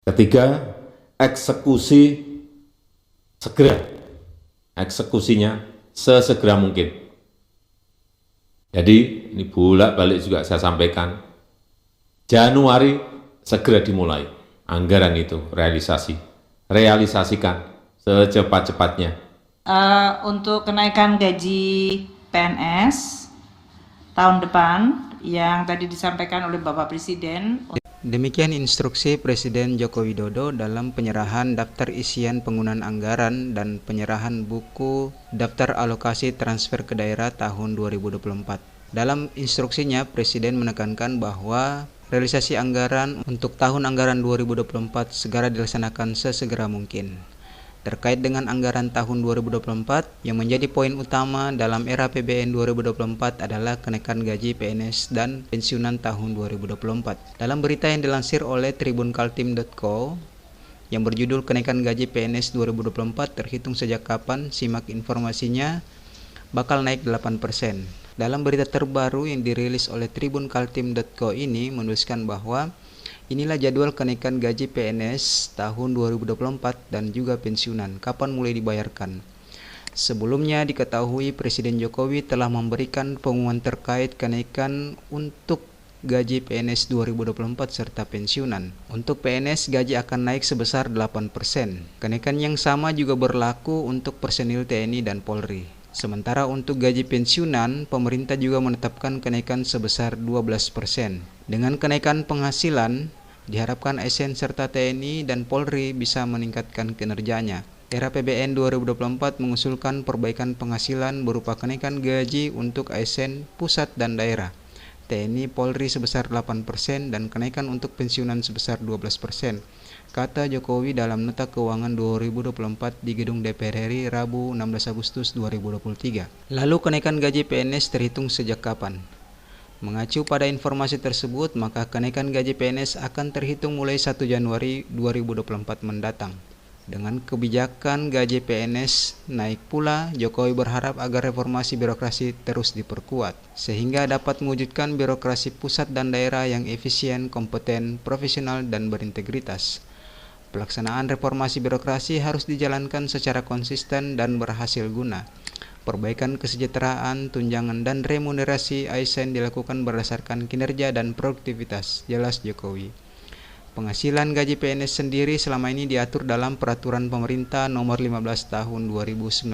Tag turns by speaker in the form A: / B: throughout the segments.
A: Ketiga, eksekusi segera, eksekusinya sesegera mungkin. Jadi ini bolak-balik juga saya sampaikan, Januari segera dimulai anggaran itu realisasikan secepat-cepatnya.
B: Untuk kenaikan gaji PNS tahun depan yang tadi disampaikan oleh Bapak Presiden.
C: Demikian instruksi Presiden Joko Widodo dalam penyerahan daftar isian penggunaan anggaran dan penyerahan buku daftar alokasi transfer ke daerah tahun 2024. Dalam instruksinya, Presiden menekankan bahwa realisasi anggaran untuk tahun anggaran 2024 segera dilaksanakan sesegera mungkin. Terkait dengan anggaran tahun 2024, yang menjadi poin utama dalam era APBN 2024 adalah kenaikan gaji PNS dan pensiunan tahun 2024. Dalam berita yang dilansir oleh tribunkaltim.co yang berjudul kenaikan gaji PNS 2024 terhitung sejak kapan, simak informasinya, bakal naik 8%. Dalam berita terbaru yang dirilis oleh tribunkaltim.co ini menuliskan bahwa inilah jadwal kenaikan gaji PNS tahun 2024 dan juga pensiunan, kapan mulai dibayarkan. Sebelumnya diketahui Presiden Jokowi telah memberikan pengumuman terkait kenaikan untuk gaji PNS 2024 serta pensiunan. Untuk PNS, gaji akan naik sebesar 8%. Kenaikan yang sama juga berlaku untuk personil TNI dan Polri. Sementara untuk gaji pensiunan, pemerintah juga menetapkan kenaikan sebesar 12%. Dengan kenaikan penghasilan, diharapkan ASN serta TNI dan Polri bisa meningkatkan kinerjanya. Era APBN 2024 mengusulkan perbaikan penghasilan berupa kenaikan gaji untuk ASN pusat dan daerah, TNI Polri sebesar 8% dan kenaikan untuk pensiunan sebesar 12%, kata Jokowi dalam Nota Keuangan 2024 di Gedung DPR RI Rabu 16 Agustus 2023. Lalu kenaikan gaji PNS terhitung sejak kapan? Mengacu pada informasi tersebut, maka kenaikan gaji PNS akan terhitung mulai 1 Januari 2024 mendatang. Dengan kebijakan gaji PNS naik pula, Jokowi berharap agar reformasi birokrasi terus diperkuat, sehingga dapat mewujudkan birokrasi pusat dan daerah yang efisien, kompeten, profesional, dan berintegritas. Pelaksanaan reformasi birokrasi harus dijalankan secara konsisten dan berhasil guna. Perbaikan kesejahteraan, tunjangan, dan remunerasi ASN dilakukan berdasarkan kinerja dan produktivitas, jelas Jokowi. Penghasilan gaji PNS sendiri selama ini diatur dalam Peraturan Pemerintah Nomor 15 Tahun 2019.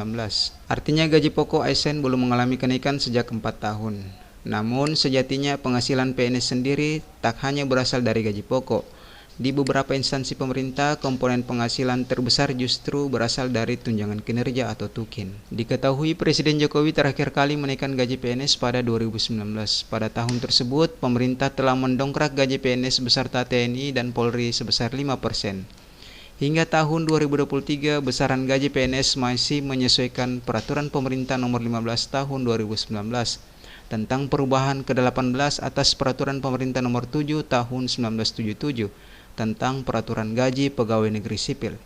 C: Artinya gaji pokok ASN belum mengalami kenaikan sejak 4 tahun. Namun sejatinya penghasilan PNS sendiri tak hanya berasal dari gaji pokok. Di beberapa instansi pemerintah, komponen penghasilan terbesar justru berasal dari tunjangan kinerja atau TUKIN. Diketahui Presiden Jokowi terakhir kali menaikkan gaji PNS pada 2019. Pada tahun tersebut, pemerintah telah mendongkrak gaji PNS beserta TNI dan Polri sebesar 5%. Hingga tahun 2023, besaran gaji PNS masih menyesuaikan Peraturan Pemerintah Nomor 15 Tahun 2019 tentang perubahan ke-18 atas Peraturan Pemerintah Nomor 7 Tahun 1977 tentang peraturan gaji pegawai negeri sipil.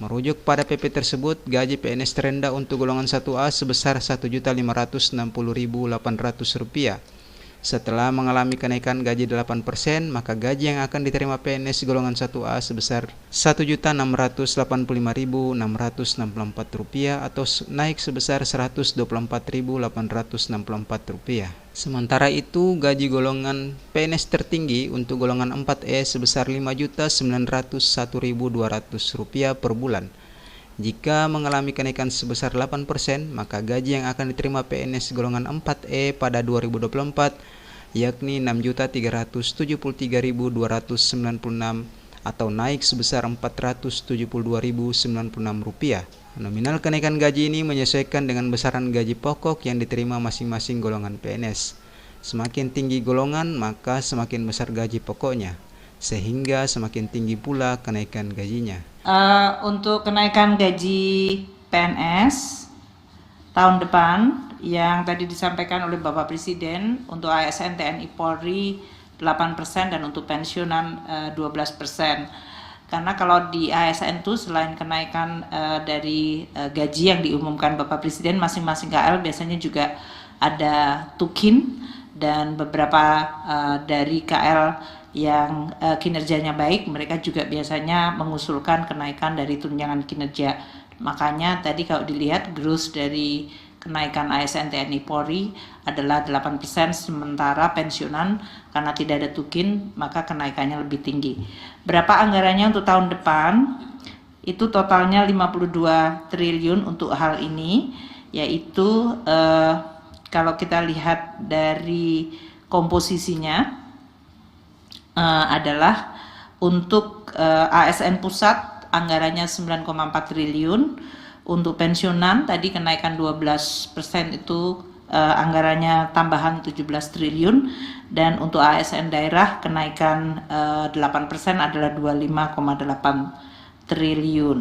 C: Merujuk pada PP tersebut, gaji PNS terendah untuk golongan 1A sebesar Rp1.560.800. Setelah mengalami kenaikan gaji 8%, maka gaji yang akan diterima PNS golongan 1A sebesar Rp1.685.664 atau naik sebesar Rp124.864. Sementara itu, gaji golongan PNS tertinggi untuk golongan 4E sebesar Rp5.901.200 per bulan. Jika mengalami kenaikan sebesar 8%, maka gaji yang akan diterima PNS golongan 4E pada 2024 yakni Rp6.373.296 atau naik sebesar Rp472.096. Nominal kenaikan gaji ini menyesuaikan dengan besaran gaji pokok yang diterima masing-masing golongan PNS. Semakin tinggi golongan, maka semakin besar gaji pokoknya, sehingga semakin tinggi pula kenaikan gajinya.
B: Untuk kenaikan gaji PNS tahun depan yang tadi disampaikan oleh Bapak Presiden untuk ASN TNI Polri 8% dan untuk pensiunan 12%. Karena kalau di ASN itu selain kenaikan dari gaji yang diumumkan Bapak Presiden, masing-masing KL biasanya juga ada TUKIN dan beberapa dari KL yang kinerjanya baik, mereka juga biasanya mengusulkan kenaikan dari tunjangan kinerja. Makanya tadi kalau dilihat growth dari kenaikan ASN TNI Polri adalah 8%, sementara pensiunan karena tidak ada tukin maka kenaikannya lebih tinggi. Berapa anggarannya untuk tahun depan? Itu totalnya 52 triliun untuk hal ini, yaitu kalau kita lihat dari komposisinya adalah untuk ASN pusat anggarannya 9,4 triliun, untuk pensiunan tadi kenaikan 12% itu anggarannya tambahan 17 triliun, dan untuk ASN daerah kenaikan 8% adalah 25,8 triliun.